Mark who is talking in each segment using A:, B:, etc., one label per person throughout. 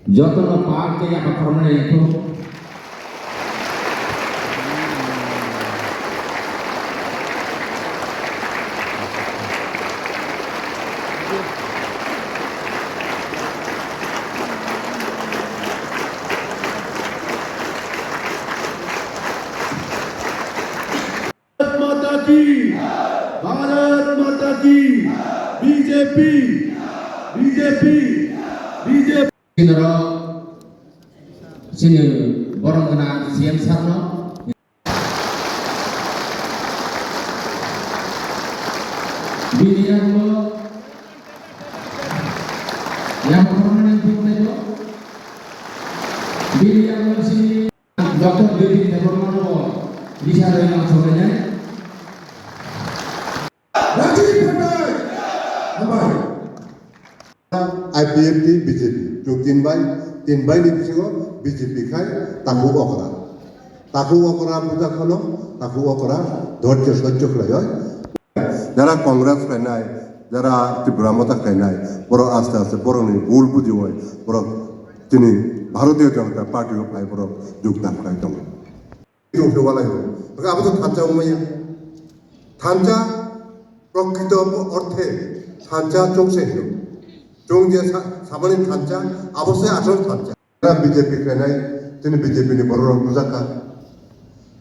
A: Jotono partai yang pernah itu
B: Bharat माता की BJP BJP BJP
A: sini borong kena siam sarno biliang lo yang pernah itu biliang lo sini dokter Dewi Debormano bisa dengan soalnya
C: IPFT BJP जो तीन भाई ने किसी को BJP खाए ताकू अकरा पूजा खनो ताकू अकरा धैर्य सह्य करे जरा कांग्रेस कहना है जरा त्रिपुरा मता कहना है बड़ो आस्ते आस्ते बड़ो नहीं भूल बुझी हुए बड़ो तिनी भारतीय जनता पार्टी को पाए बड़ो योगदान करे तो itu coba lagi maka apa tuh থাঞ্চা umumnya থাঞ্চা প্রকৃত অর্থে থাঞ্চা চৌসে চৌং যে সামান্য থাঞ্চা অবশ্যই আসল থাঞ্চা বিজেপি কেনাই তিনি বিজেপি নি বড় বুঝাকা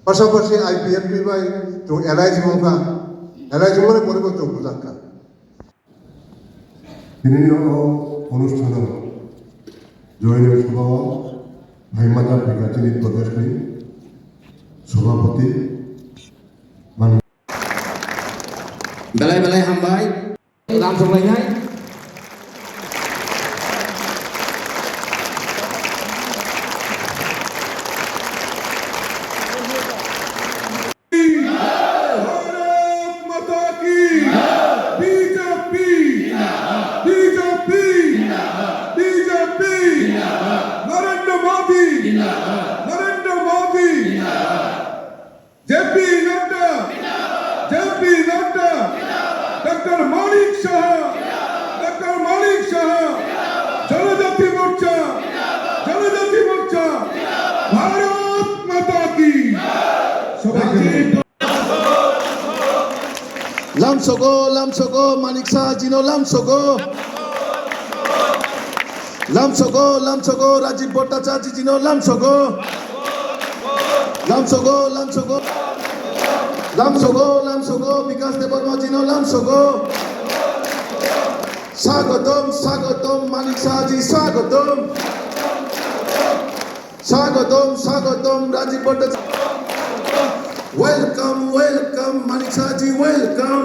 C: পাশাপাশি আইপিএফপি বাই চৌ এলআইসি মানে পরিব চৌ বুঝাকা তিনি অনুষ্ঠান জয়নের সভা ভাইমাতা বিকাশনী প্রদেশ সভাপতি
A: belai hambai langsung lagi
B: doctor मालिक शाह जनजाति मोर्चा भारत माता की lamsogo manik शाह जिनो lamsogo राजीव भट्टाचार्य जिनो lamsogo विकास देवर्मा जिनो lamsogo स्वागतम मानिक शाह जी स्वागतम Rajiv Bhattacharya welcome Manik Shah ji welcome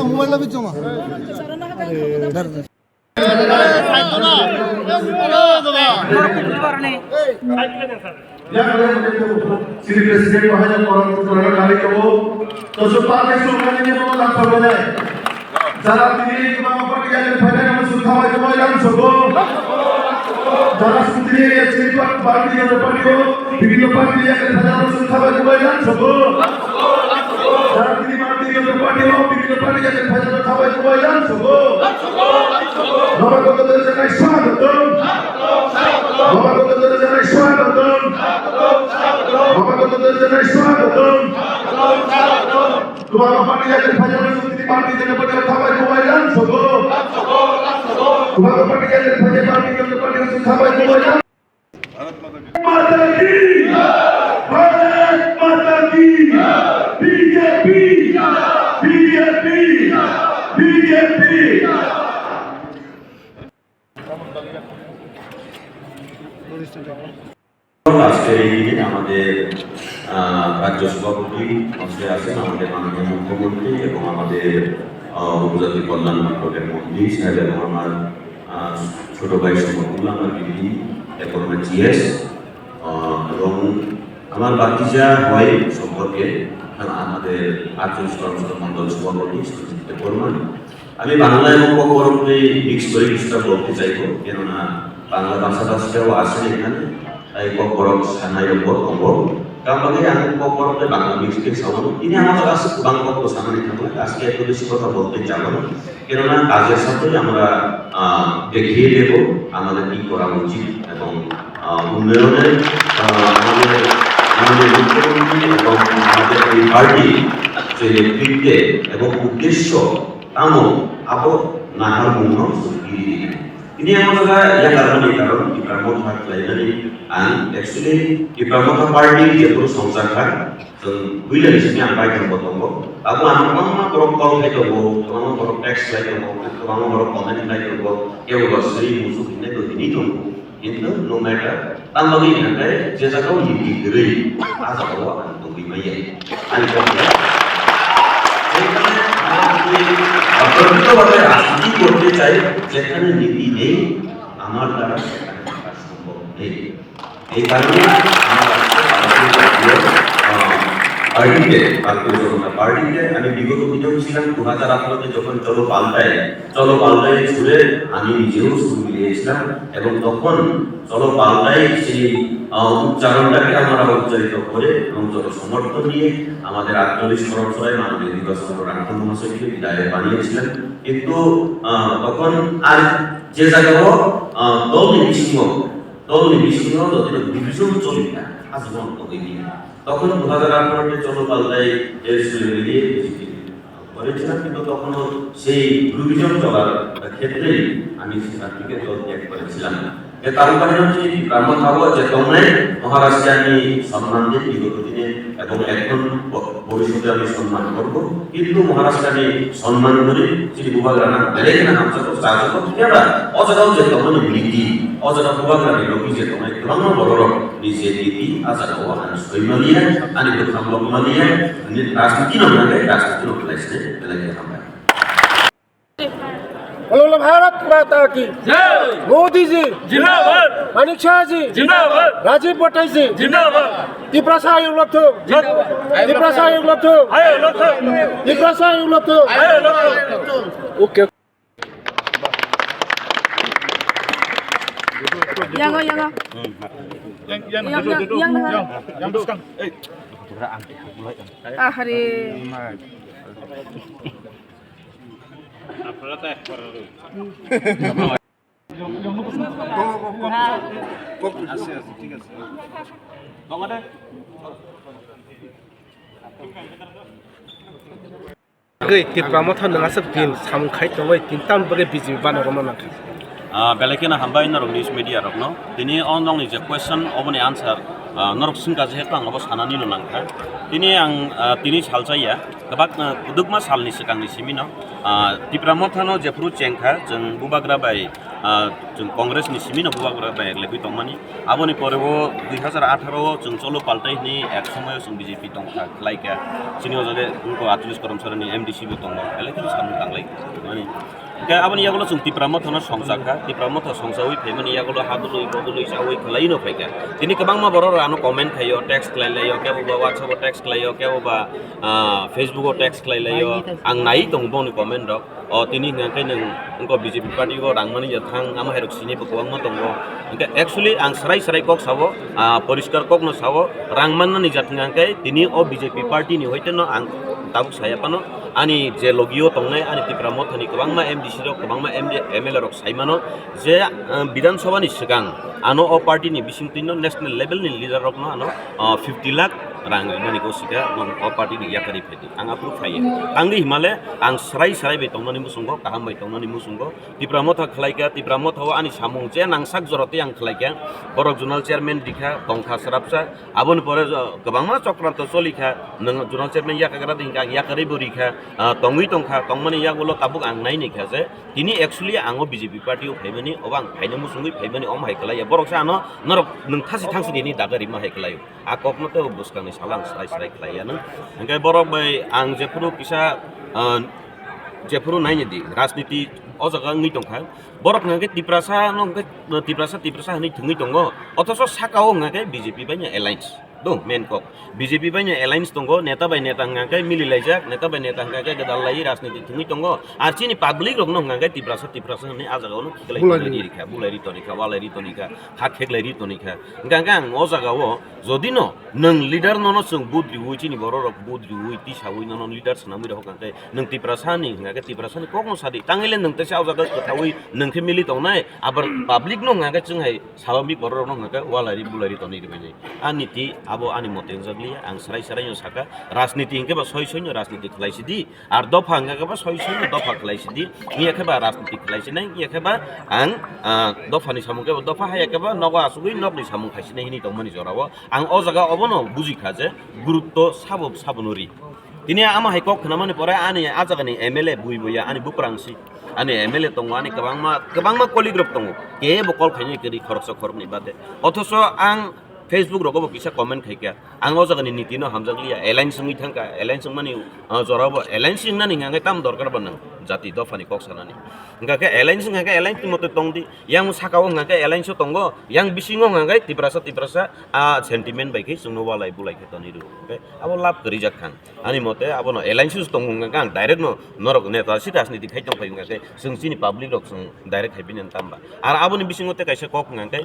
B: mobile बिचो Shri president महाजन परम गाड़ी को तो सुपाले सुखाने में तो लाभ हो जाए जरा दिल्ली की मामा पार्टी के फायदे में सुखा हुआ तो लाभ सको जरा सुंदरी ये श्री पार्टी के पार्टी को विभिन्न पार्टी के फायदे में सुखा हुआ तो लाभ सको जरा दिल्ली पार्टी के पार्टी को विभिन्न पार्टी के फायदे में खावा तो लाभ सको बाबा को तो जरा स्वागतम तुम्हारा पार्टी जाके फजर में सुनती पार्टी देने पर खावा कोई लाभ सको तुम्हारा पार्टी जाके फजर पार्टी के पार्टी में खावा कोई लाभ भारत माता की बीजेपी
D: আজকে এই দিনে আমাদের রাজ্য সভাপতি মঞ্চে আছেন আমাদের মাননীয় মুখ্যমন্ত্রী এবং আমাদের উপজাতি কল্যাণ মন্ত্রকের মন্ত্রী সাহেব এবং আমার ছোট ভাই সমতুল্লাহ আমার দিদি এখন জিএস এবং আমার বাকিজা হয় সম্পর্কে আমাদের আর্য মন্ডল সভাপতি বর্মান আমি বাংলা এবং বঙ্গবঙ্গে মিক্স করে কিছুটা বলতে চাইব কেননা বাংলা ভাষাভাষীরাও আসেন এখানে kok borok sana yang botong kalau yang kok borok bangla mixte sama ini আমার কাছে বাংলা কত সামনে থাকলে আজকে এত বেশি কথা বলতে যাব না কেননা কাজের সাথে আমরা দেখিয়ে দেব আমাদের কি করা উচিত এবং উন্নয়নের আমাদের মুখ্যমন্ত্রী এবং আমাদের এই পার্টি যে নেতৃত্বে এবং উদ্দেশ্য তামো আবো Nahar মুন্ন ini yang juga yang karena di Pramono Lainnya an actually di Pramono Party dia terus mengsaksikan bila di sini apa yang bertemu aku anak mama berokol itu mama berok teks lagi mama berok komen lagi ya udah sering musuh ini tuh itu no matter tambah ini nanti jasa kau ini diri asal kau akan tunggu maya ani kau প্রকৃতভাবে রাজনীতি করতে চাই যেখানে নীতি নেই আমার দ্বারা সেখানে থাকা সম্ভব নেই এই কারণে পার্টিতে ভারতীয় জনতা পার্টিতে আমি বিগত দিনেও ছিলাম 2018 যখন চলো পাল্টায় ছুড়ে আমি নিজেও সুর মিলিয়েছিলাম এবং তখন চলো পাল্টায় সেই উচ্চারণটাকে আমরা উচ্চারিত করে এবং সমর্থন নিয়ে আমাদের 48 বছরে মাননীয় নির্বাচন রাষ্ট্র মহাশয়কে বিদায় বানিয়েছিলেন কিন্তু তখন আর যে জায়গায় দল নিবিসিংহ যদি ডিভিশন চলি না আজীবন তখন 2018 চলো পাল্টায় মিলিয়ে করেছিলাম কিন্তু তখন সেই ডিভিশন চলার ক্ষেত্রে আমি সেখান থেকে দল ত্যাগ করেছিলাম তার কারণে হচ্ছে ব্রাহ্ম থাকবো যে তোমরা মহারাষ্ট্রে আমি সম্মান দিই বিগত দিনে এবং এখন ভবিষ্যতে আমি সম্মান করব কিন্তু মহারাষ্ট্রে আমি সম্মান করি শ্রী বুবাগ্রানা বেলেগনা আমসা তো সাহায্য করতে পারা অজাগাও যে তোমরা নীতি অজাগা বুবাগ্রানি লোকি যে তোমরা ব্রাহ্ম বড় নিজে নীতি আজাগাও আমি সৈমালিয়া আমি তো খামলমালিয়া রাজনীতি রাজনীতি নকলাইছে বেলেগনা আমরা
E: बोलो भारत माता की जय मोदी जी जिंदाबाद मानिक शाह जी जिंदाबाद राजीव भट्टाई जी जिंदाबाद तिप्रासा उपलब्ध तिप्रासा उपलब्ध तिप्रासा उपलब्ध okay yang belakang hari Pramono nang asap tin samkhai tawai tin tan bage BJP banaroma nakha
F: belekena hambai narok news media rok no tini onong ni je question oboni answer norok singka je tang abo sanani no nangkha tini ang tini salchaya gabak kudukma salni sikang ni simino di Pramono je pru chengkha jeng bubagra bai jeng kongres ni simino bubagra bai lebi tongmani aboni porebo 2018 jeng cholo paltai ni ek somoy jeng BJP tongkha laika sini ojole unko 48 kormchari ni MDC bo tongmo eleki sanni tanglai mani aboni yagulo jeng di Pramono songsaka di Pramono songsawi pemani yagulo hadului bodului sawi khlaino phaika tini kabangma boror ano comment khayo text khlailayo kebo ba WhatsApp text khlayo kebo ba Facebook text khlailayo ang nai tongbo ni comment rok tini ngkai nang engko BJP party ko rangmani jathang ama herok sini pokong ma tongbo engka actually ang sarai kok sawo poriskar kok no sawo rangman ni jathang ngkai tini o BJP party ni hoiteno ang tabuk saya pano ani je logio tongnai ani di Pramono ni kabangma MDC rok kabangma MLA rok saimano je bidan sabha ni sigang ano o party ni bisingtino national level ni leader rok no ano 50 lakh rang mani ko sika non o party ni yakari pheti ang apru khai angri himale ang sarai be tongmani musunggo kaham bai tongmani musunggo di Pramono khlaika di Pramono ani samung je nangsak jorote ang khlaika borok zonal chairman dikha tongkha sarapsa abon pore kabangma chokranto cholikha nang zonal chairman yakagra dingka yakari borikha tongui tongkha tongmani yagulo tabuk ang nai ni khaje tini actually ango BJP party o phaimani obang phaina musungui phaimani om haiklaya borok sa ano norok nang thasi thangsi ni dagari ma haiklayo akopno te buskani salang sai klaya nang angkai borok bai ang jepuru kisa jepuru nai ni rajniti o jaga ngi tongkha borok ngake tiprasa no tiprasa ni thungi tongo otoso sakao ngake BJP banya alliance dong main kok BJP banyak alliance tonggo neta by neta ngangkai mililajak neta by neta ngangkai gedalai rasniti tungi tonggo arci ni public rok nong ngangkai tiprasa ni aja gau no kilai dirika bulai tonika walai tonika hak heklai tonika ngangkang oza gau jodi no neng leader nono sung budri hui cini borok budri hui tisa hui nono leader senami rok ngangkai neng tiprasa ni ngangkai tiprasa ni kok no sadi tangilen neng tesa oza gau ketahui neng ke mili tongnai abar public no ngangkai cunghai salami borok no ngangkai walai bulai tonika banyak aniti abo ani moteng jaglia ang sarai nyo saka राजनीति इंके बा सही राजनीति खलाइसी दी are दफा इंके बा सही दफा खलाइसी दी ये के बा राजनीति खलाइसी नहीं ये के बा आं दफा नि सामु के दफा हाय के बा नगा आसुगै नगनि सामु खाइसी नहीं नि तमनि जराव आं अ जगा अबनो बुजिखा जे गुरुत्व साबनुरि दिने आमा हाय कक खनामाने परे आनि आजागानि एमएलए बुइबुया आनि बुप्रांसि आनि एमएलए दङ आनि गोबांमा कलिग्रुप दङ के बकल खाइनि केरि खरस खरबनि बादे अथस आं Facebook roko bisa komen kaya ang oza kani niti no hamjaglia airline sung itangka airline sung mani jorabo airline sung nani ngangai tam dorkar banang jati do fani kok sanani ngaka airline sung ngaka airline timote tongdi yang sakawo ngaka airline so tongo yang bisingo ngangai tiprasa a sentiment baik sung no walai bulai ketoni ru abo lap keri jakkan ani mote abo no airline sung tongo ngaka direct no norok neta si rasniti khai tong pai ngaka sung sini public rok sung direct khai binen tamba ar abo ni bisingo te kaisa kok ngangai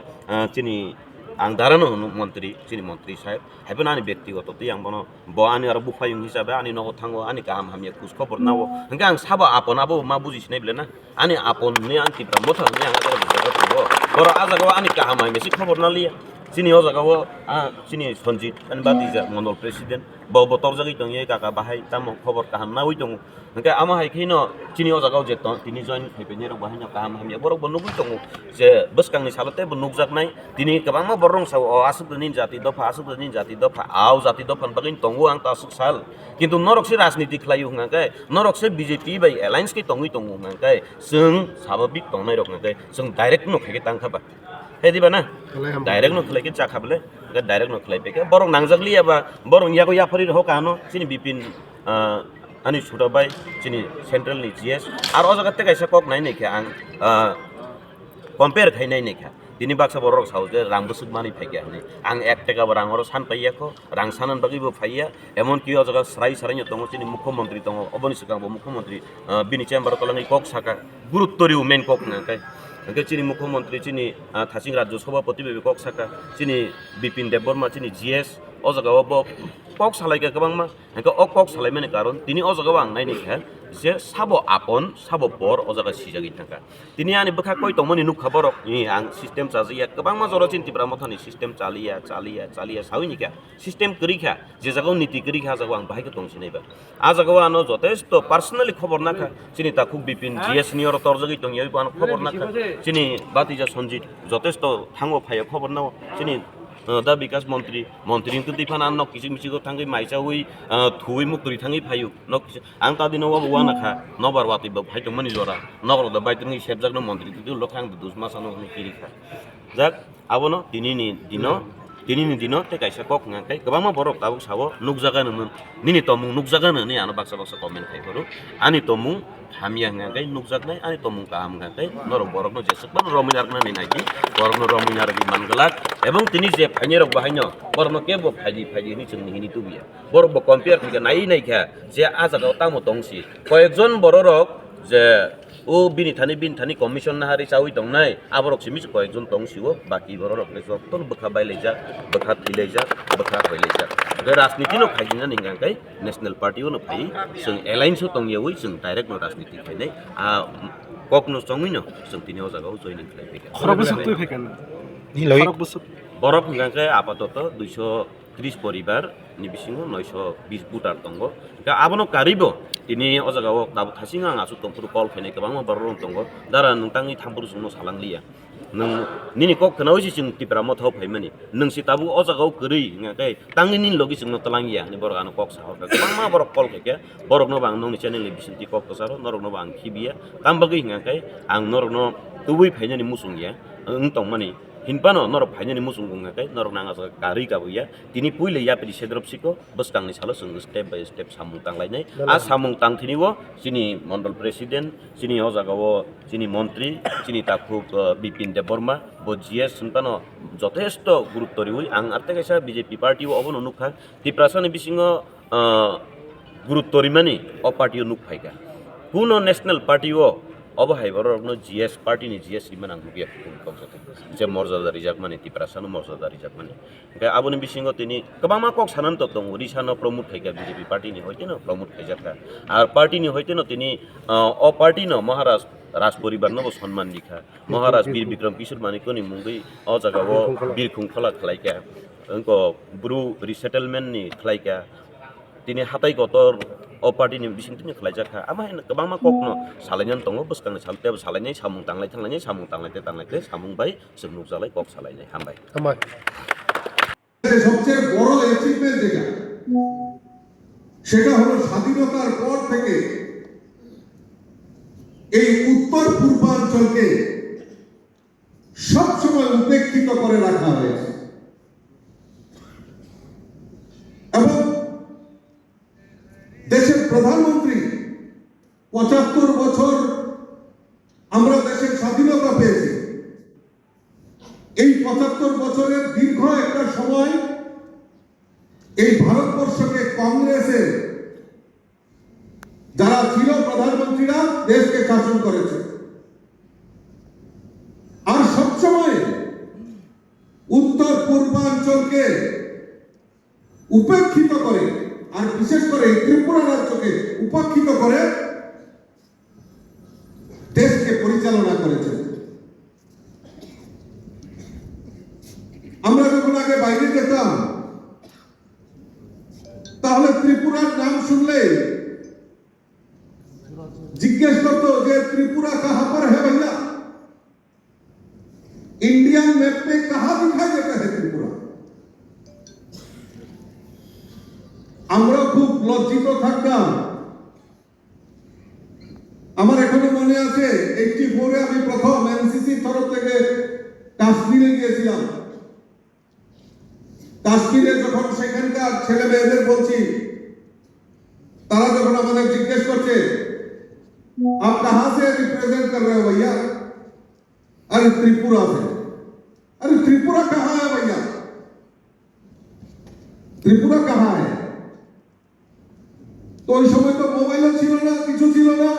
F: chini ang darano মন্ত্রী চিনি মন্ত্রী সাহেব হেবেন আনি ব্যক্তিগত তি আং বনো ব আনি আর বুফায়ুং হিসাবে আনি নগ থাঙ্গো আনি কাম হামিয়া কুস খবর নাও হংকে আং সাবা আপন আবো মা বুঝিস নাই বলে না আনি আপন নি আন তিপ্রা মথা নি আং আদর বুঝাবো বড় আজাগো আনি কাম হাই মেসি খবর না লিয়া চিনি অজাগাও চিনি সঞ্জিত আনি বাদিজা মন্ডল প্রেসিডেন্ট বতর জাগি দং এই কাকা বাহাই তাম খবর কাহাম না হই দং hingke ama hai khino chini o jagao je tini join khaipe rok bahai kaham hamya borok bonugui tongo je bwskangni salate bo nukjaknai tini kabangma borong sa o asuk nin jati dofa au jati dofa bagin tongo ang ta asuk sal kintu norok se rajniti khlaiu hingke norok se BJP bai alliance ke tongui tongo hingke sung sababik tongnai rok hingke sung direct no khege tangkhaba hediba na direct no khlaike chakhabale direct no khlaipe ke borong nangjagli aba borong yago yapari ho kano chini bipin ani surabai chini central ni GS ar o jagate kaisa kok nai nei kha ang compare khai nai nei kha dini baksa borok sauje rang busuk mani phaikya ni ang 1 টাকা rang oro san paiya ko rang sanan bagi bo phaiya emon ki o jaga sarai nyo tongo chini mukhyamantri tongo oboni sikang bo mukhyamantri bini chamber kolangi kok saka guruttori main kok na kai hingke chini mukhyamantri chini thasing rajya sabhapati bebe kok saka chini Bipin Debbarma chini GS o jaga bo kok salaiga kabangma hingke o kok salaimani karon tini o jaga ang nai nei kha je sabo apon sabo por o jaga sijagi thangka tini ani bokha koi tongmani nuk khaborok ni ang system chajiya kabangma joro chinti pramothani system chaliya sawini kha system kri kha je jaga niti kri kha jaga ang bahai ke tongsi nei ba a jaga ano jotesto personally khobor na kha chini takuk Bipin GS ni oro tor jagi tong yoi ban khobor na kha chini batija Sonjit jotesto thango phayo khobor na chini da bikas মন্ত্রী তো দিফান আন নকিসি মিসিগো থাঙ্গি মাইসা হুই থুই মুক্তরি থাঙ্গি ফাইউ নকিসি আং তা দিনো ওয়া নাখা নবার ওয়াতি ব ফাইতো মানি জরা নগর দ বাইতনি সেবজাক ন মন্ত্রী তো লখাং দুস মাসানো নি কিরিখা যাক আবনো tinini dino te kaisa kok ngantai kabangma borok tabuk sawo nukjaga nun nini tomung nukjaga ni ano baksa komen kai koru ani tomung hamia ngantai nukjagnai ani tomung kaham ngantai norok borok no jesek ban rominar na ni naiki borok no rominar gi mangalak ebong tini je phainyer bahaino borok no kebo phaji ni chungni hini tubiya borok bo compare thika nai kha je aja ga tamo tongsi koyekjon borok je o bini thani commission na hari chawi tong nai aborok simi ko ekjon tong siwo baki borok le jok ton bokha baileja bokha thileja bokha baileja ge rajniti no phajinga ningang kai national party no phai sung alliance so tong yewi sung direct no rajniti khai nei a kok no songui no sung tini o jaga joining khai peka
E: খরক বসক তুই ফেকেন
G: ni loi
E: খরক বসক
F: borok hingang kai apatot 230 পরিবার ni bisingo 920 butar tongo ka abono karibo tini o jagao dabu thasinga asu tongpuru kol khene kabangma borong tongo dara nungtangi thampuru sungno salanglia nung nini kok kana oisi sing tipra mo thau phaimani nung si tabu o jagao kri ngakai tangi nin logi singno talangia ni borok ano kok saho kabangma borok kol kheke borok no bang nong channel ni bisinti kok to saro norok no bang khibia kambagi ngakai ang norok no tubui phainani musungya ung tongmani hinpano norok phainani musung gungakai norok nanga sa gari ka buya tini puile ya pedi sedrop siko beskang ni salo sung step by step samung tanglainai a samung tangthini wo sini mondol presiden sini hojagawo sini মন্ত্রী sini takuk bipin deborma bo GS hinpano jothesto gurutto riui ang arte kaisa BJP party wo obon nukha tiprasani bisingo gurutto rimani o party nuk phaika kuno national party wo অবহাইবর GS party নি GS রিমান আং বিয়া কংসতে যে মর্যাদা রিজাক মানে তিপ্রাসানো মর্যাদা রিজাক মানে আবনি বিসিংহ তিনি কবামা কক সানান্ত দং ওড়িশানো প্রমোট থাইকা বিজেপি পার্টি নি হইতে না প্রমোট থাইজাকা আর পার্টি নি হইতে না তিনি অ পার্টি ন মহারাজ রাজ পরিবার নব সম্মান লিখা মহারাজ বীর বিক্রম কিশোর মানিকনি মুঙ্গই অ জাগাও বীর খুংখলা খলাইকা অঙ্ক ব্রু রিসেটেলমেন্ট নি খলাইকা তিনি হাতাই গতর o party ni bising tini khlai jakha ama kabang ma kokno salainan tongo buskang salte salainai samung tanglai te samung bai segnuk jalai kok salainai hambai
C: সবচেয়ে বড় অ্যাচিভমেন্ট যেটা সেটা হলো স্বাধীনতার পর থেকে এই উত্তর পূর্বাঞ্চলকে সবসময় উপেক্ষিত করে রাখা হয়েছে এবং দেশের প্রধানমন্ত্রী ৭৫ বছর আমরা দেশের স্বাধীনতা পেয়েছি এই ৭৫ বছরের দীর্ঘ একটা সময় এই ভারতবর্ষকে কংগ্রেসের যারা ছিল প্রধানমন্ত্রীরা দেশকে শাসন করেছে আর সবসময় উত্তর পূর্বাঞ্চলকে উপেক্ষিত করে আর বিশেষ করে ত্রিপুরা রাজ্যকে উপেক্ষিত করে দেশকে পরিচালনা করেছে আমরা যখন আগে বাইরে যেতাম তাহলে ত্রিপুরার নাম শুনলে জিজ্ঞেস করতো যে ত্রিপুরা কাহা पर है भैया इंडियन मैप पे कहां दिखाई देता है त्रिपुरा আমরা খুব লজ্জিত থাকতাম আমার এখনো মনে আছে 84 এ আমি প্রথম এনসিসি তরফ থেকে কাশ্মীরে গিয়েছিলাম কাশ্মীরে যখন সেখানকার ছেলে মেয়েদের বলছি তারা যখন আমাদের জিজ্ঞেস করছে आप कहां से रिप्रेजेंट कर रहे हो भैया अरे त्रिपुरा से अरे त्रिपुरा कहां है भैया त्रिपुरा कहां है তো ওই সময় তো মোবাইলও ছিল না কিছু ছিল না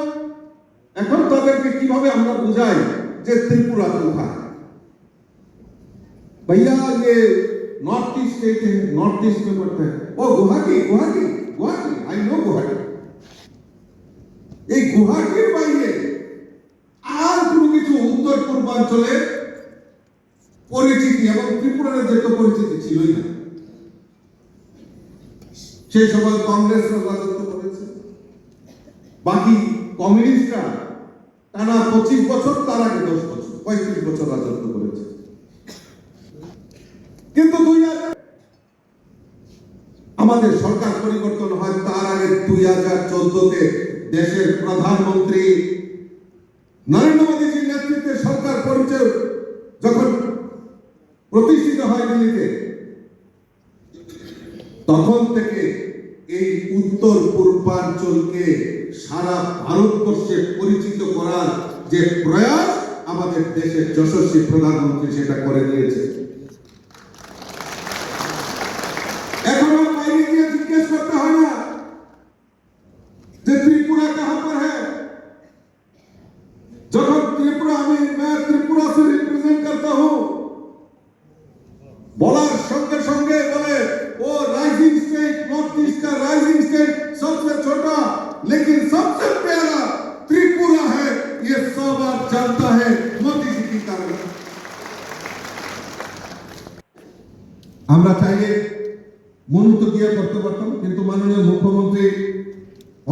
C: এখন তাদেরকে কিভাবে আমরা বুঝাই যে ত্রিপুরা কোথায় भैया ये नॉर्थ ईस्ट स्टेट है नॉर्थ ईस्ट में पड़ता है ओ गुवाहाटी गुवाहाटी गुवाहाटी आई नो गुवाहाटी এই গুয়াহাটির বাইরে আর কোনো কিছু উত্তর পূর্বাঞ্চলে পরিচিতি এবং ত্রিপুরার যে পরিচিতি ছিলই না সেই সময় কংগ্রেস রাজত্ব করেছে বাকি কমিউনিস্টরা টানা 25 বছর তার আগে 10 বছর 35 বছর রাজত্ব করেছে কিন্তু 2000 আমাদের সরকার পরিবর্তন হয় তার আগে 2014 তে দেশের প্রধানমন্ত্রী নরেন্দ্র মোদীজির নেতৃত্বে সরকার পরিচয় যখন প্রতিষ্ঠিত হয় দিল্লিতে তখন থেকে এই উত্তর পূর্বাঞ্চলকে সারা ভারতবর্ষে পরিচিত করার যে প্রয়াস আমাদের দেশের যশস্বী প্রধানমন্ত্রী সেটা করে দিয়েছে এখন আর বাইরে গিয়ে জিজ্ঞেস করতে হয় না যে त्रिपुरा कहां पर है जब त्रिपुरा मैं त्रिपुरा से रिप्रेजेंट करता हूं বলার সঙ্গে সঙ্গে বলে वो राइजिंग स्टेट नॉर्थ ईस्ट का राइजिंग स्टेट सबसे छोटा लेकिन सबसे प्यारा त्रिपुरा है ये सब आप जानता है मोदी जी की कारण আমরা চাইলে মনোনীত দিয়ে করতে পারতাম কিন্তু মাননীয় মুখ্যমন্ত্রী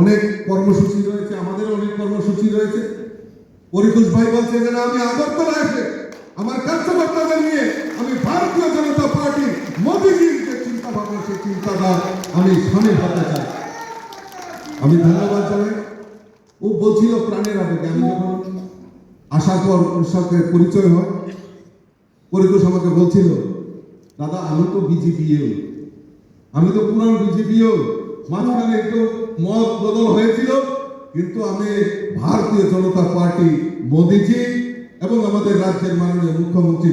C: অনেক কর্মসূচি রয়েছে আমাদের অনেক কর্মসূচি রয়েছে পরিতোষ ভাই বলছে যে আমি আগরতলা এসে আমার কার্যকর্তাদের নিয়ে আমি ভারতীয় জনতা পার্টি মোদীজির যে চিন্তা ভাবনা সেই চিন্তাধারা আমি সামিল হতে চাই আমি ধন্যবাদ জানাই ও বলছিল প্রাণের আবেগে আমি যখন আসার পর ওর সাথে পরিচয় হয়
G: পরিতোষ আমাকে বলছিল, দাদা আমি তো বিজেপিও, আমি তো পুরান বিজেপিও, মাঝখানে একটু মত বদল হয়েছিল, কিন্তু আমি ভারতীয় জনতা পার্টি মোদিজি এবং আমাদের রাজ্যের মাননীয় মুখ্যমন্ত্রী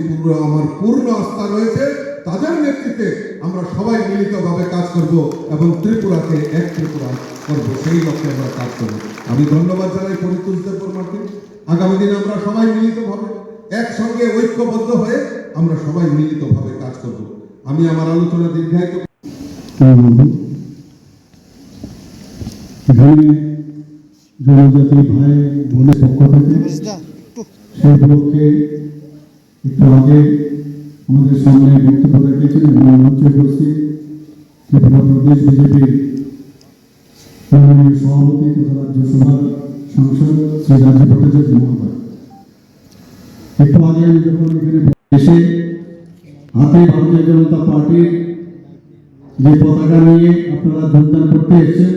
G: আমার পূর্ণ আস্থা রয়েছে। তাদের নেতৃত্বে আমরা সবাই মিলিতভাবে কাজ করব এবং ত্রিপুরাকে এক ত্রিপুরা করব, সেই লক্ষ্যে আমরা কাজ করব। আমি ধন্যবাদ জানাই পরিতোষ দেববর্মাকে। আগামী দিনে আমরা সবাই মিলিতভাবে একসঙ্গে ঐক্যবদ্ধ হয়ে আমরা সবাই মিলিতভাবে কাজ করব। আমি আমার আলোচনা দীর্ঘায়িত
H: এখানে জনজাতি ভাই বোনের পক্ষ থেকে সেই উপলক্ষে একটু আগে আমাদের সামনে বক্তব্য রেখেছেন এবং মঞ্চে উপস্থিত ত্রিপুরা প্রদেশ বিজেপির মাননীয় সভাপতি তথা রাজ্যসভার সাংসদ শ্রী রাজীব ভট্টাচার্য মহোদয়। একটু আগে আমি যখন এখানে এসে হাতে ভারতীয় জনতা পার্টির যে পতাকা নিয়ে আপনারা যোগদান করতে এসেছেন,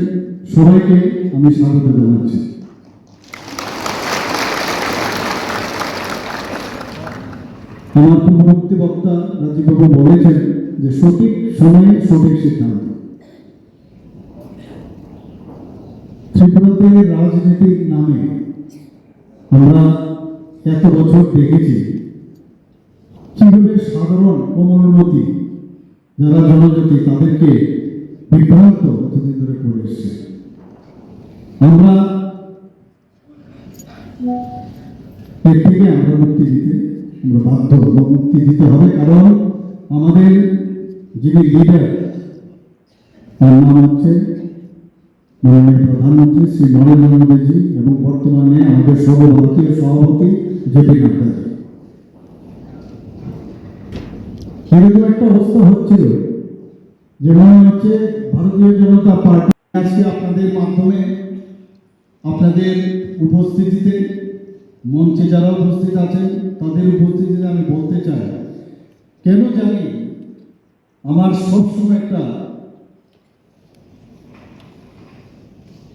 H: সবাইকে আমি স্বাগত জানাচ্ছি। আমার পূর্ববর্তী বক্তা রাজীববাবু বলেছেন যে সঠিক সময়ে সঠিক সিদ্ধান্ত। ত্রিপুরাতে রাজনীতির নামে আমরা এত বছর দেখেছি কিভাবে সাধারণ কোমলমতি যারা জনজাতি তাদেরকে বিভ্রান্ত এতদিন ধরে করে এসছে। আমরা এর থেকে আমরা মুক্তি দিতে আমরা বাধ্য হব, মুক্তি দিতে হবে। কারণ আমাদের যিনি লিডার তার নাম হচ্ছে মাননীয় প্রধানমন্ত্রী শ্রী নরেন্দ্র মোদীজি এবং বর্তমানে আমাদের সর্বভারতীয় সভাপতি জেপি নাড্ডাজি। এরকম একটা অবস্থা হচ্ছিল যে মনে হচ্ছে ভারতীয় জনতা পার্টি আজকে আপনাদের মাধ্যমে আপনাদের উপস্থিতিতে মঞ্চে যারা উপস্থিত আছেন তাদের উপস্থিতিতে আমি বলতে চাই, কেন জানি আমার সবসময়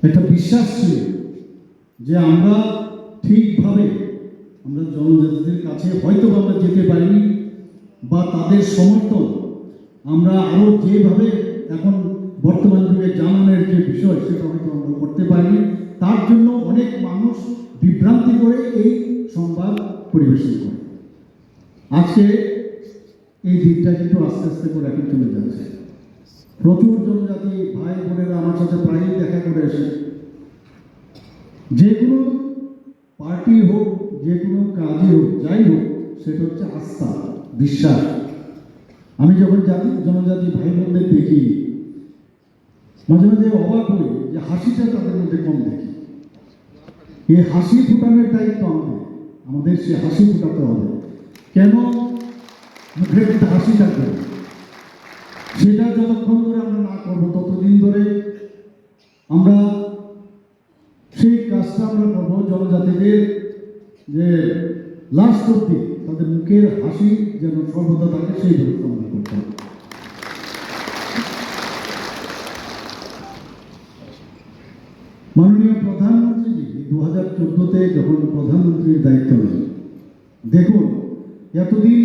H: একটা বিশ্বাস ছিল যে আমরা ঠিকভাবে আমরা জনজাতিদের কাছে হয়তো আমরা যেতে পারিনি বা তাদের সমর্থন আমরা আরো যেভাবে এখন বর্তমান যুগে জানানোর যে বিষয় সেটা হয়তো আমরা করতে পারিনি। তার জন্য অনেক মানুষ বিভ্রান্তি করে এই সংবাদ পরিবেশন করে। আজকে এই দিকটা কিন্তু আস্তে আস্তে করে এখন চলে যাচ্ছে। প্রচুর জনজাতি ভাই বোনেরা আমার সাথে প্রায়ই দেখা করে এসে যে কোনো পার্টি হোক যে কোনো কাজই হোক যাই হোক সেটা হচ্ছে আস্থা, বিশ্বাস। আমি যখন জনজাতি ভাই বোনদের দেখি মাঝে মাঝে অবাক হই যে হাসিটা তাদের মধ্যে কম দেখি। এই হাসি ফুটানোর দায়িত্ব আমাদের সে হাসি ফুটাতে হবে। কেন মুখের মধ্যে হাসি থাকবে সেটা যতক্ষণ ধরে আমরা না করবো ততদিন ধরে আমরা সেই কাজটা আমরা করবো জনজাতিদের যে লাস্ট অব্দি তাদের মুখের হাসি যেন সর্বদা থাকে সেই ব্যবস্থা আমরা করতে হবে। মাননীয় প্রধানমন্ত্রীজি 2014-তে যখন প্রধানমন্ত্রীর দায়িত্ব নেন, দেখুন এতদিন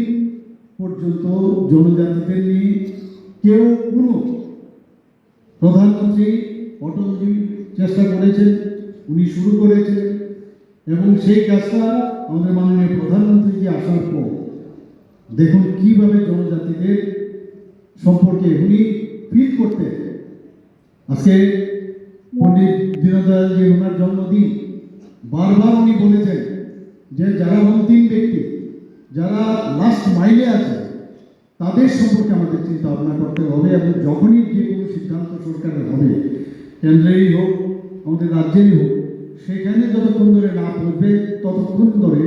H: পর্যন্ত জনজাতিদের নিয়ে কেউ কোনো প্রধানমন্ত্রী অটলজি চেষ্টা করেছেন, উনি শুরু করেছেন এবং সেই কাজটা আমাদের মাননীয় প্রধানমন্ত্রীজি আসার পর দেখুন কিভাবে জনজাতিদের সম্পর্কে উনি ফিল করতে। আজকে পণ্ডিত দীনদয়ালজি ওনার জন্মদিন, বারবার উনি বলেছেন যে যারা অন্তিম ব্যক্তি, যারা লাস্ট মাইলে আছে তাদের সম্পর্কে আমাদের চিন্তা ভাবনা করতে হবে এবং যখনই যে কোনো সিদ্ধান্ত সরকারের হবে, কেন্দ্রেরই হোক আমাদের রাজ্যেরই হোক, সেখানে যতক্ষণ ধরে না পৌঁছবে ততক্ষণ ধরে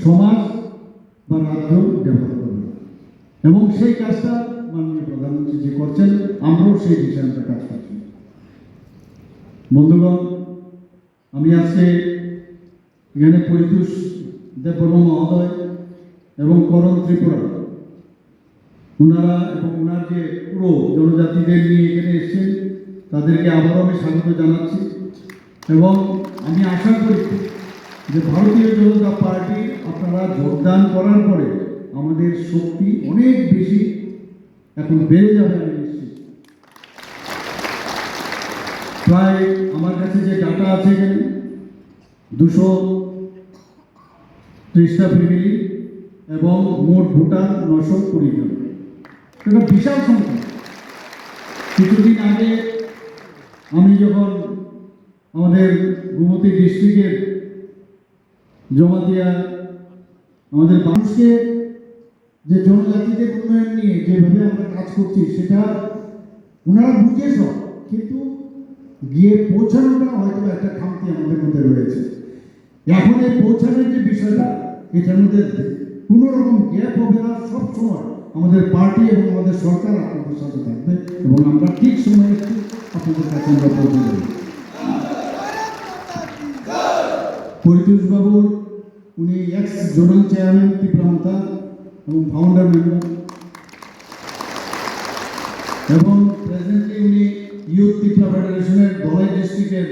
H: সমাজ বা রাজ্য ডেভেলপ করবে এবং সেই কাজটা মাননীয় প্রধানমন্ত্রী যে করছেন আমরাও সেই বিষয়ে আমরা কাজ করছি। বন্ধুগণ, আমি আজকে এখানে পরিতোষ দেববর্মা মহোদয় এবং করণ ত্রিপুরা ওনারা এবং ওনার যে পুরো জনজাতিদের নিয়ে এখানে এসেছেন তাদেরকে আবারও আমি স্বাগত জানাচ্ছি এবং আমি আশা করি যে ভারতীয় জনতা পার্টি আপনারা যোগদান করার পরে আমাদের শক্তি অনেক বেশি এখন বেড়ে যাবে আমি নিশ্চিত। প্রায় আমার কাছে যে ডাটা আছে এখানে 230টা ফ্যামিলি এবং মোট ভোটার 920 জন। এটা বিশাল সংখ্যা। কিছুদিন আগে আমি যখন আমাদের গোমতী ডিস্ট্রিক্টের জমাতিয়া আমাদের মানুষকে যে জনজাতিদের উন্নয়ন নিয়ে যেভাবে আমরা কাজ করছি সেটা ওনারা বুঝে সব, কিন্তু গিয়ে পৌঁছানোটা হয়তো একটা খামতি আমাদের মধ্যে রয়েছে। এখন এই পৌঁছানোর যে বিষয়টা এটার মধ্যে কোনো রকম গ্যাপ হবে না। সব সময় আমাদের পার্টি এবং আমাদের সরকার আপনাদের সাথে থাকবে এবং আমরা ঠিক সময়ে আপনাদের কাছে আমরা পৌঁছে দেব। পরিতোষ বাবুর উনি এক্স জোনাল চেয়ারম্যান ত্রিপুরামতা এবং ফাউন্ডার মেম্বার এবং প্রেজেন্টলি উনি ইউথ ত্রিপুরা ফেডারেশনের ধলাই ডিস্ট্রিক্টের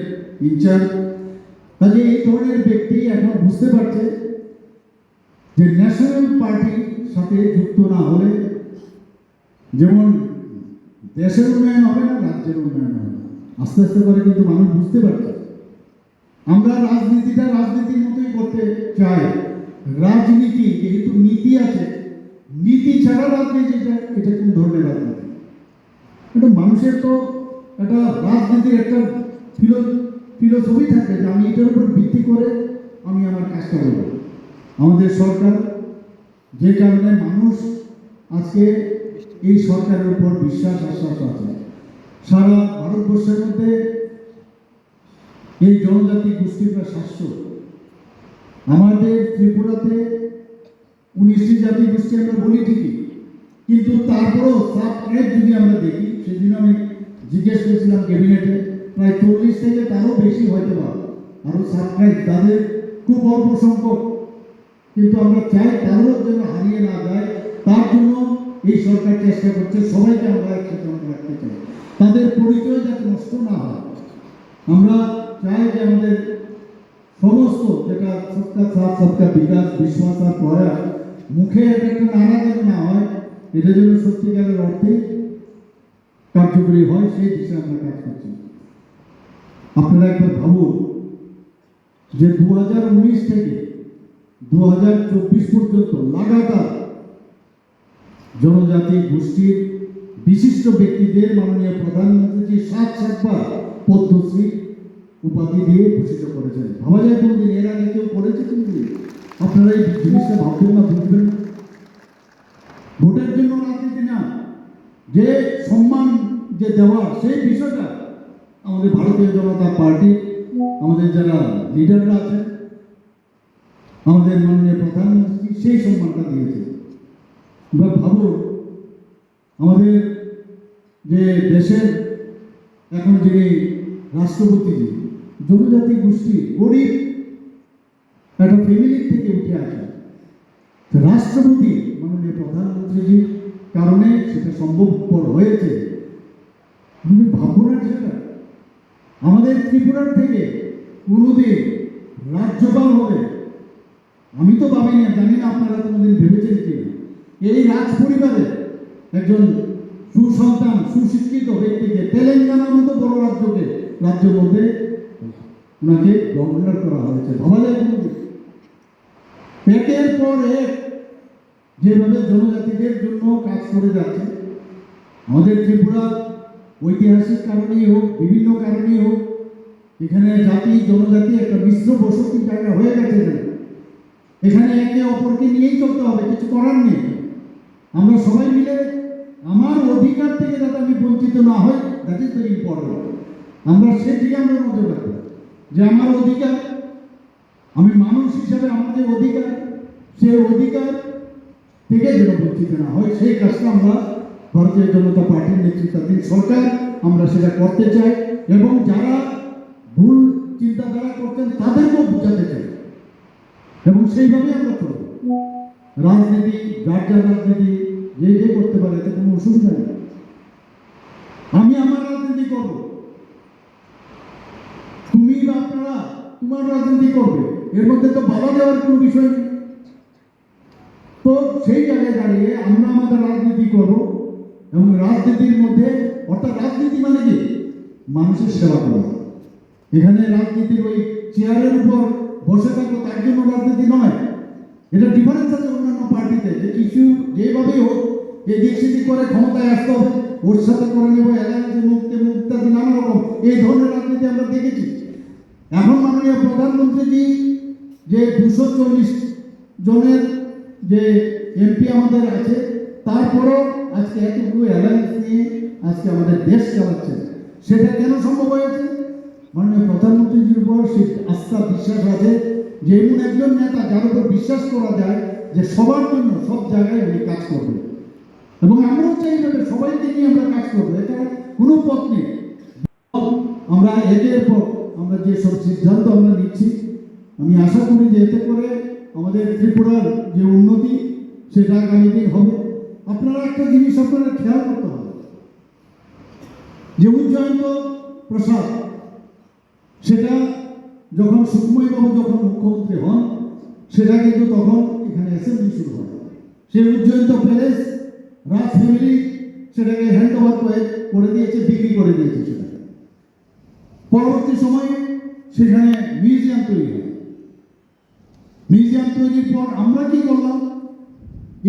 H: ইনচার্জ। কাজে এই ধরনের ব্যক্তি এখন বুঝতে পারছে যে ন্যাশনাল পার্টির সাথে যুক্ত না হলে যেমন দেশের উন্নয়ন হবে না, রাজ্যের উন্নয়ন হবে না। আস্তে আস্তে করে কিন্তু মানুষ বুঝতে পারছে আমরা রাজনীতিটা রাজনীতির মতোই করতে চাই। রাজনীতি যেহেতু নীতি আছে, নীতি ছাড়া রাজনীতি এটা কোন ধরনের রাজনীতি? এটা মানুষের তো একটা রাজনীতির একটা ফিলোসফি থাকে যে আমি এটার উপর ভিত্তি করে আমি আমার কাজটা করব। আমাদের সরকার যে কারণে মানুষ আজকে এই সরকারের উপর বিশ্বাস আশ্বাস আছে। সারা ভারতবর্ষের মধ্যে এই জনজাতি গোষ্ঠীর প্রায় 700। আমাদের ত্রিপুরাতে 19টি জাতি গোষ্ঠী আমরা বলি ঠিকই, কিন্তু তারপরেও সাব ট্রাইব যদি আমরা দেখি, সেদিন আমি জিজ্ঞেস করেছিলাম ক্যাবিনেটে, প্রায় 40 থেকে তারও বেশি হয়তো বা আরও সাব ট্রাইব, তাদের খুব অল্প সংখ্যক, কিন্তু আমরা চাই তারও যেন হারিয়ে না যায়। তার জন্য এই সরকার চেষ্টা করছে সবাইকে আমরা একসাথে রাখতে চাই, তাদের পরিচয় যাতে নষ্ট না হয়। আমরা চাই যে আমাদের সমস্ত যেটা সবকা সাথ সবকা বিকাশ বিশ্বাস আর প্রয়াস মুখে একটা নারা যেন না হয়, এটা যেন সত্যিকারের অর্থে কার্যকরী হয়, সেই দিশায় আমরা কাজ করছি। আপনারা একবার ভাবুন যে 2019 থেকে 2024 পর্যন্ত লাগাতার জনজাতি গোষ্ঠীর বিশিষ্ট ব্যক্তিদের মাননীয় প্রধানমন্ত্রী 7বার পদ্মশ্রী উপাধি দিয়ে ভূষিত করেছেন। ভাবা যায় কোনদিন এর আগে কেউ করেছে? কিন্তু আপনারা এই জিনিসটা ভাববেন না, বুঝবেন না। ভোটের জন্য রাজনীতি না, যে সম্মান যে দেওয়া সেই বিষয়টা আমাদের ভারতীয় জনতা পার্টি আমাদের যারা লিডাররা আছেন, আমাদের মাননীয় প্রধানমন্ত্রী সেই সম্মানটা দিয়েছে। এবার ভাবুন আমাদের যে দেশের এখন যিনি রাষ্ট্রপতি, জনজাতি গোষ্ঠী গরিব একটা ফ্যামিলির থেকে উঠে আসে, রাষ্ট্রপতি মাননীয় প্রধানমন্ত্রীজির কারণে সেটা সম্ভবপর হয়েছে। আমি ভাববো না সেটা আমাদের ত্রিপুরার থেকে কোনোদিন রাজ্যপাল হবে, আমি তো ভাবি না, জানি না আপনারা কোনোদিন ভেবেছেন কি এই রাজ পরিবারে একজন সুসন্তান সুশিক্ষিত ব্যক্তিকে তেলেঙ্গানার মতো বড় রাজ্যের মধ্যে ওনাকে গভর্নর করা হয়েছে। ভাবা যায় একের পর এক যেভাবে জনজাতিদের জন্য কাজ করে যাচ্ছে। আমাদের ত্রিপুরা ঐতিহাসিক কারণেই হোক, বিভিন্ন কারণেই হোক, এখানে জাতি জনজাতি একটা মিশ্র বসতি জায়গা হয়ে গেছে। এখানে একে অপরকে নিয়েই চলতে হবে, কিছু করার নেই। আমরা সবাই মিলে আমার অধিকার থেকে যাতে আমি বঞ্চিত না হই, দ্যাট ইজ ভেরি ইম্পর্টেন্ট। আমরা সেদিকে আমরা নজর রাখবো যে আমার অধিকার, আমি মানুষ হিসাবে আমার যে অধিকার, সেই অধিকার থেকে যেন বঞ্চিত না হয়, সেই কাজটা আমরা ভারতীয় জনতা পার্টির নেতৃত্বাধীন সরকার আমরা সেটা করতে চাই এবং যারা ভুল চিন্তাধারা করছেন তাদেরকেও বোঝাতে চাই এবং সেইভাবে আমরা চলব। রাজনীতি যার যার রাজনীতি যে করতে পারে, এতে কোনো অসুবিধা নেই। আমি আমার রাজনীতি করব, তুমি বা আপনারা তোমার রাজনীতি করবে, এর মধ্যে তো বাধা দেওয়ার কোনো বিষয় নেই। তো সেই জায়গায় দাঁড়িয়ে আমরা আমাদের রাজনীতি করব এবং রাজনীতির মধ্যে, অর্থাৎ রাজনীতি মানে কি মানুষের সেবা করা। এখানে রাজনীতির ওই চেয়ারের উপর বসে থাকবো তার জন্য রাজনীতি নয়। এটা ডিফারেন্স আছে অন্যান্য পার্টিতে, যে কিছু যেভাবেই হোক এদিক সেদিক করে ক্ষমতায় আসতে হবে, ওর সাথে করে নেবো অ্যালায়েন্সে মুক্তি ইত্যাদি নানা রকম এই ধরনের রাজনীতি আমরা দেখেছি। এখন মাননীয় প্রধানমন্ত্রীজি যে 240 জনের যে এমপি আমাদের আছে, তারপরেও আজকে এতটুকু অ্যালায়েন্স নিয়ে আজকে আমাদের দেশ চালাচ্ছে। সেটা কেন সম্ভব হয়েছে? মাননীয় প্রধানমন্ত্রীজির উপর সে আস্থা বিশ্বাস আছে, যে এমন একজন নেতা যার উপর বিশ্বাস করা যায় যে সবার জন্য সব জায়গায় উনি কাজ করবে, এবং আমরাও চাইবে সবাইকে নিয়ে আমরা কাজ করবো। এটা কোনো পথ নেই। আমরা একের পর আমরা যেসব সিদ্ধান্ত আমরা নিচ্ছি, আমি আশা করি যে এতে করে আমাদের ত্রিপুরার যে উন্নতি সেটা আগামী দিন হবে। আপনারা একটা জিনিস আপনারা খেয়াল করতে হবে, যে উজ্জয়ন্ত প্রসাদ সেটা যখন সুকুমারবাবু যখন মুখ্যমন্ত্রী হন, সেটা কিন্তু তখন এখানে অ্যাসেম্বলি শুরু হয়। সেই উজ্জয়ন্ত প্যালেস রাজ ফ্যামিলি সেটাকে হ্যান্ড ওভার করে দিয়েছে, বিক্রি করে দিয়েছে। সেটা পরবর্তী সময়ে সেখানে মিউজিয়াম তৈরি হয়। মিউজিয়াম তৈরির পর আমরা কি করলাম,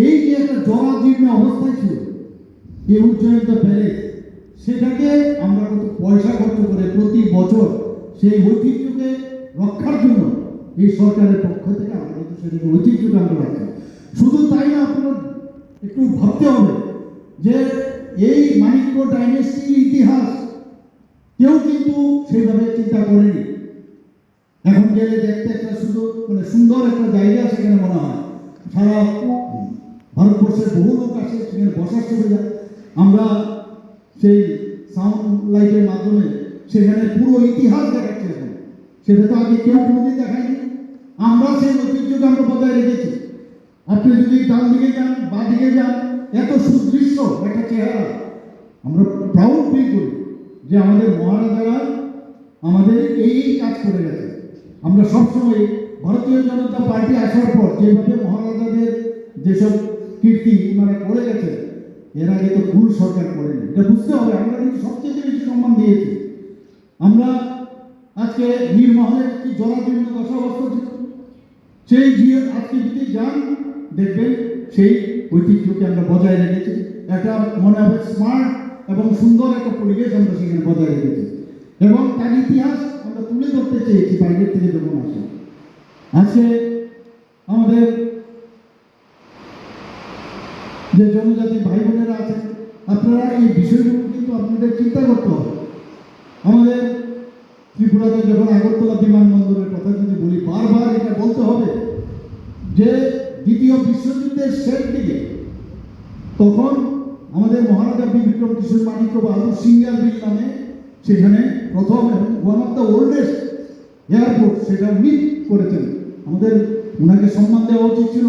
H: এই যে একটা জরাজীর্ণ অবস্থায় ছিল এই উজ্জয়ন্ত প্যালেস, সেটাকে আমরা কত পয়সা খরচ করে প্রতি বছর সেই ঐতিহ্যকে রক্ষার জন্য এই সরকারের পক্ষ থেকে আমরা কিন্তু সেটাকে ঐতিহ্যকে আমরা রাখি। শুধু তাই না, আপনার একটু ভাবতে হবে যে এই মানিক্য ডাইনেস্টির ইতিহাস কেউ কিন্তু সেইভাবে চিন্তা করেনি। এখন গেলে দেখতে একটা শুধু মানে সুন্দর একটা জায়গা সেখানে মনে হয়, সারা ভারতবর্ষের বহু লোক আসে সেখানে বসার সুবিধা। আমরা সেই সাউন্ড লাইটের মাধ্যমে সেখানে পুরো ইতিহাস দেখাচ্ছি এখন, সেটা তো আগে কেউ কোনোদিন দেখায়নি। আমরা সেই ঐতিহ্যকে আমরা বজায় রেখেছি। আপনি যদি ডান দিকে যান বা দিকে যান, এত সুদৃশ্য একটা চেহারা, আমরা প্রাউড ফিল করি যে আমাদের মহারাজারা আমাদের এই কাজ করে গেছে। আমরা সবসময় ভারতীয় জনতা পার্টি আসার পর যেভাবে মহারাজাদের যেসব কীর্তি ওনারা করে গেছে, এর আগে তো ভুল সরকার করেনি, এটা বুঝতে হবে। আমরা কিন্তু সবচেয়ে বেশি সম্মান দিয়েছি। আমরা আজকে নীরমহলের কি জরাজীর্ণ দশাবস্থা ছিল, সেই গিয়ে আজকে যদি যান দেখবেন সেই ঐতিহ্যকে আমরা বজায় রেখেছি। একটা মনে হবে স্মার্ট এবং সুন্দর একটা পরিবেশ আমরা সেখানে বজায় রেখেছি, এবং তার ইতিহাস আমরা তুলে ধরতে চেয়েছি বাইরের থেকে যখন আসে। আজকে আমাদের যে জনজাতি ভাই বোনেরা আছেন, আপনারা এই বিষয়গুলো কিন্তু আপনাদের চিন্তা করতে হবে। আমাদের ত্রিপুরাতে যখন আগরতলা বিমানবন্দরের কথা যদি বলি, বারবার এটা বলতে হবে যে দ্বিতীয় বিশ্বযুদ্ধের শেষ দিকে তখন আমাদের মহারাজা বীর বিক্রম কিশোর মানিক্য বাহাদুর সিঙ্গার বিল নামে সেখানে প্রথম এবং one of the oldest airport সেটা উনি করেছেন। আমাদের ওনাকে সম্মান দেওয়া উচিত ছিল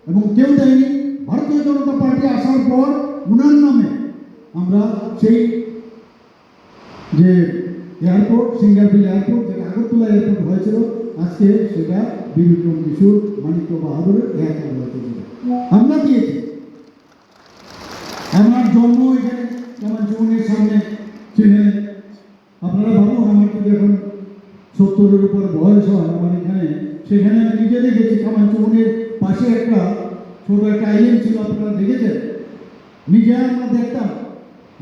H: এবং কেউ দেয়নি। ভারতীয় জনতা পার্টি আসার পর উনার নামে আমরা সেই যে এয়ারপোর্ট সিঙ্গারবিল এয়ারপোর্ট, যেটা আগরতলা এয়ারপোর্ট হয়েছিল, আজকে সেটা বীর বিক্রম কিশোর মানিক্য বাহাদুরের এয়ারপোর্ট হয়েছিল, আমরা দিয়েছি। আমার জন্ম এখানে কামানচুমনির সামনে ছিলেন। আপনারা ভাবুন, আমার যদি এখন 70-এর উপর বয়স হয় আমার এখানে, সেখানে আমি নিজে দেখেছি কামানচুমনির পাশে একটা ছোট একটা আইল্যান্ড ছিল, আপনারা দেখেছেন। নিজে আমরা দেখতাম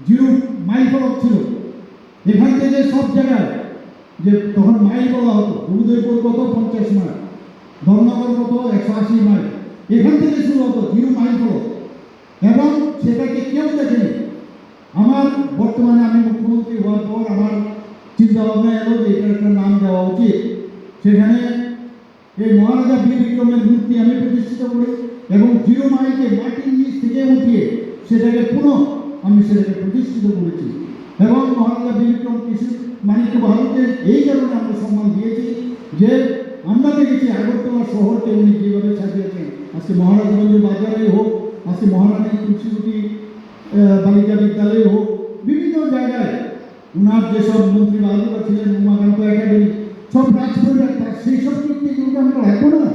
H: 0 মাইল ফলক ছিল এখান থেকে সব জায়গায়, যে তখন মাইল বলা হতো। উদয়পুর কত 50 মাইল, ধর্মনগর কত 180 মাইল, এখান থেকে শুরু হতো 0 মাইল ফলক, এবং সেটাকে কেউ দেখেনি। আমার বর্তমানে আমি মুখ্যমন্ত্রী হওয়ার পর আমার চিন্তা ভাবনা এলো যে এটার একটা নাম দেওয়া উচিত। সেখানে এই মহারাজা বীর বিক্রমের মূর্তি আমি প্রতিষ্ঠিত করি এবং 0 মাইলকে মাটির নিচ থেকে উঠিয়ে সেটাকে পুনঃ আমি সেটাকে প্রতিষ্ঠিত করেছি। এবং মহারাজা বীর বিক্রম কিশোর মানিক্য বাহাদুরকে এই কারণে আমরা সম্মান দিয়েছি যে আমরা দেখেছি আগরতলা শহরকে উনি কীভাবে সাজিয়েছেন। আজকে মহারাজগঞ্জ বাজারে হোক, আজকে মহারানী তুলসীবতী বালিকা বিদ্যালয়ে হোক, বিভিন্ন জায়গায় ওনার যেসব মন্ত্রী বাহাদুরা ছিলেন, উমাকান্ত একাডেমি, সব রাজপরিবার, তার সেই সব কীর্তিগুলোকে আমরা রাখবো না।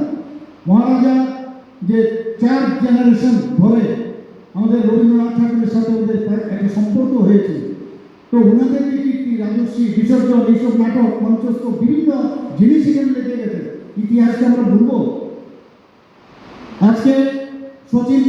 H: মহারাজা যে 4 জেনারেশন ধরে আমাদের রবীন্দ্রনাথ ঠাকুরের সাথে ওদের একটা সম্পর্ক হয়েছে। তো ওনাদের যে কীর্তি, রাজস্বী, বিসর্জন, এইসব নাটক, মঞ্চস্থ বিভিন্ন জিনিস এখানে লেগে গেছে। ইতিহাসকে আমরা ভুলবো? আজকে সচিন